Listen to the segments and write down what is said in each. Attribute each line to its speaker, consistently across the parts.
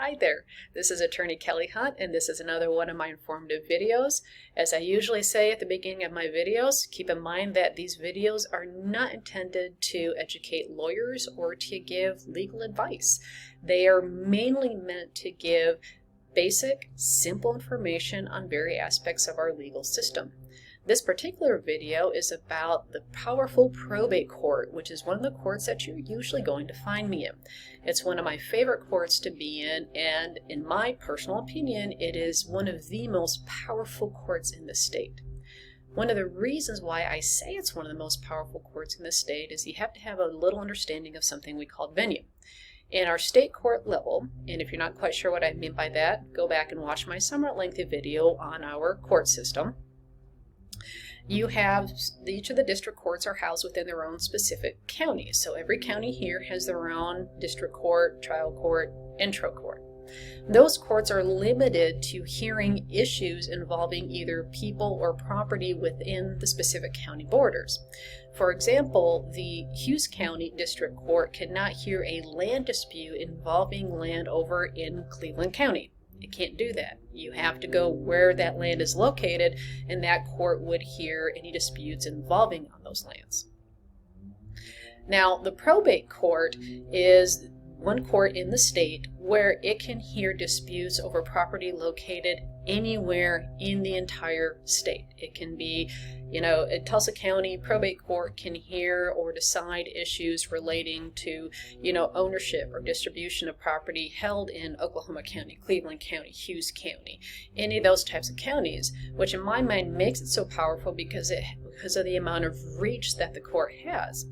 Speaker 1: Hi there, this is Attorney Kelly Hunt, and this is another one of my informative videos. As I usually say at the beginning of my videos, keep in mind that these videos are not intended to educate lawyers or to give legal advice. They are mainly meant to give basic, simple information on various aspects of our legal system. This particular video is about the powerful probate court, which is one of the courts that you're usually going to find me in. It's one of my favorite courts to be in, and in my personal opinion, it is one of the most powerful courts in the state. One of the reasons why I say it's one of the most powerful courts in the state is you have to have a little understanding of something we call venue. In our state court level, and if you're not quite sure what I mean by that, go back and watch my somewhat lengthy video on our court system. You have, each of the district courts are housed within their own specific counties. So every county here has their own district court, trial court, intro court. Those courts are limited to hearing issues involving either people or property within the specific county borders. For example, the Hughes County District Court cannot hear a land dispute involving land over in Cleveland County. It can't do that. You have to go where that land is located, and that court would hear any disputes involving on those lands. Now, the probate court is one court in the state where it can hear disputes over property located anywhere in the entire state. It can be, a Tulsa County probate court can hear or decide issues relating to, ownership or distribution of property held in Oklahoma County, Cleveland County, Hughes County, any of those types of counties, which in my mind makes it so powerful because of the amount of reach that the court has.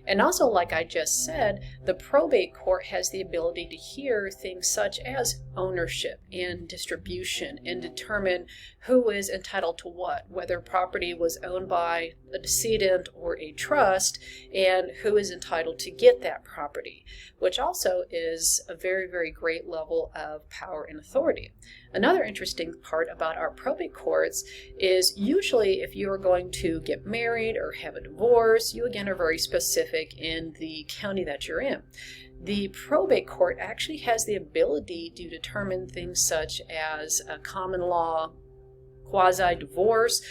Speaker 1: And also, like I just said, the probate court has the ability to hear things such as ownership and distribution and determine who is entitled to what, whether property was owned by a decedent or a trust, and who is entitled to get that property, which also is a very, very great level of power and authority. Another interesting part about our probate courts is usually if you are going to get married or have a divorce, you again are very specific in the county that you're in. The probate court actually has the ability to determine things such as common law quasi-divorce,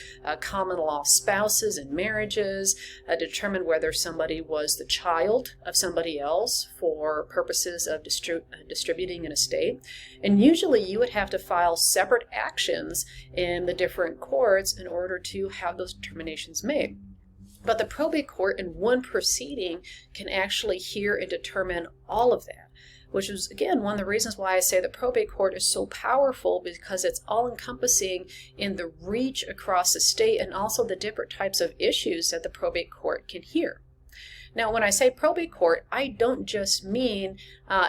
Speaker 1: common law spouses and marriages, determine whether somebody was the child of somebody else for purposes of distributing an estate. And usually you would have to file separate actions in the different courts in order to have those determinations made. But the probate court in one proceeding can actually hear and determine all of that, which is, again, one of the reasons why I say the probate court is so powerful, because it's all-encompassing in the reach across the state and also the different types of issues that the probate court can hear. Now, when I say probate court, I don't just mean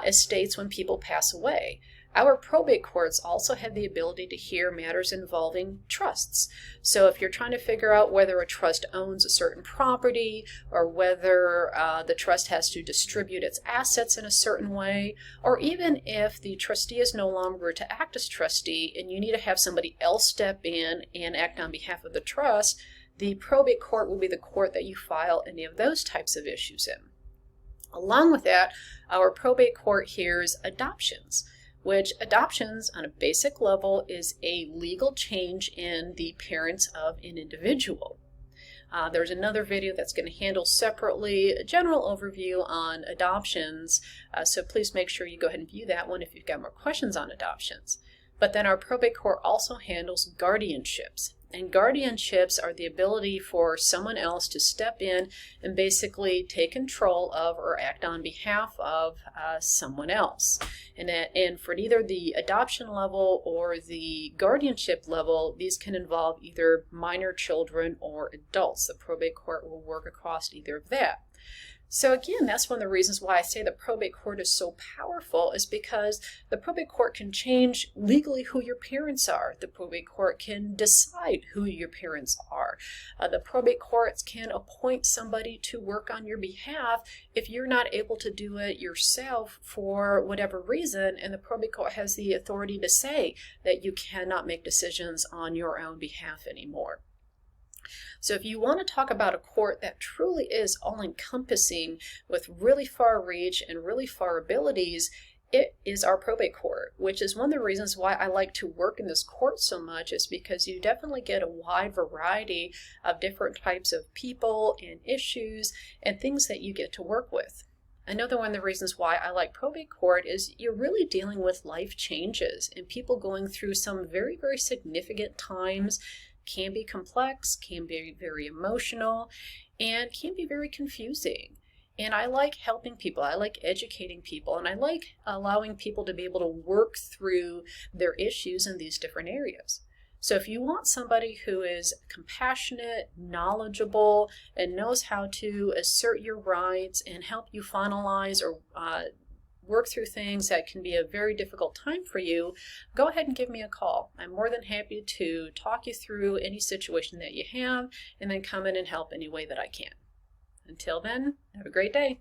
Speaker 1: estates when people pass away. Our probate courts also have the ability to hear matters involving trusts. So if you're trying to figure out whether a trust owns a certain property, or whether the trust has to distribute its assets in a certain way, or even if the trustee is no longer to act as trustee and you need to have somebody else step in and act on behalf of the trust, the probate court will be the court that you file any of those types of issues in. Along with that, our probate court hears adoptions, which adoptions on a basic level is a legal change in the parents of an individual. There's another video that's going to handle separately a general overview on adoptions, so please make sure you go ahead and view that one if you've got more questions on adoptions. But then our probate court also handles guardianships. And guardianships are the ability for someone else to step in and basically take control of or act on behalf of someone else. And for either the adoption level or the guardianship level, these can involve either minor children or adults. The probate court will work across either of that. So again, that's one of the reasons why I say the probate court is so powerful, is because the probate court can change legally who your parents are. The probate court can decide who your parents are. The probate courts can appoint somebody to work on your behalf if you're not able to do it yourself for whatever reason, and the probate court has the authority to say that you cannot make decisions on your own behalf anymore. So if you want to talk about a court that truly is all-encompassing with really far reach and really far abilities, it is our probate court, which is one of the reasons why I like to work in this court so much, is because you definitely get a wide variety of different types of people and issues and things that you get to work with. Another one of the reasons why I like probate court is you're really dealing with life changes and people going through some very, very significant times. Can be complex, can be very emotional, and can be very confusing. And I like helping people, I like educating people, and I like allowing people to be able to work through their issues in these different areas. So if you want somebody who is compassionate, knowledgeable, and knows how to assert your rights and help you finalize or work through things that can be a very difficult time for you, go ahead and give me a call. I'm more than happy to talk you through any situation that you have and then come in and help any way that I can. Until then, have a great day.